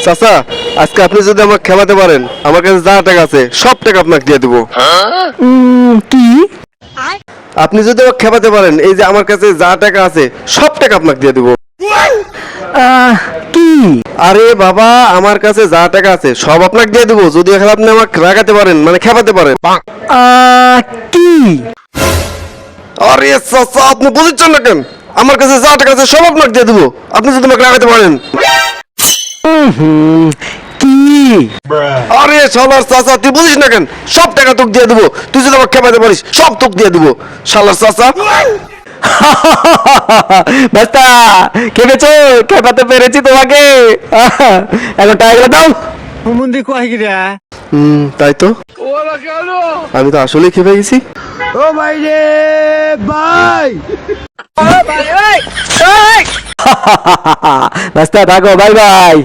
চাচা, আজকে আপনি যদি আমাকে খেলাতে পারেন, আমার কাছে যা টাকা আছে সব টাকা আপনাকে দিয়ে দেবো। কি? আপনি যদি আমাকে খেলাতে পারেন, এই যে আমার কাছে যা টাকা আছে সব টাকা আপনাকে দিয়ে দেবো। কি? আরে বাবা, আমার কাছে যা টাকা আছে সব আপনাকে দিয়ে দেবো যদি এখন আপনি আমাকে রাগাতে পারেন, মানে খেপাতে পারেন। কি? আরে চাচা, আপনি বুঝছেন না কেন? আমার কাছে যা টাকা আছে সব আপনাকে দিয়ে দেবো আপনি যদি আমাকে রাগাতে পারেন। কি? আরে শালার চাচা, তুই বুঝিস না কেন? সব টাকা তোকে দিয়ে দেবো, তুই যদি আমাকে খেপাতে পারিস সব তোকে দিয়ে দেবো। শালার চাচা। বাস্তা, খেপেছো? খেপাতে পেরেছি তোমাকে। এখন টাকাগুলো দাও। তাই তো, আমি তো আসলেই খেপে গেছি। বাস্তা, থাকো, বাই বাই।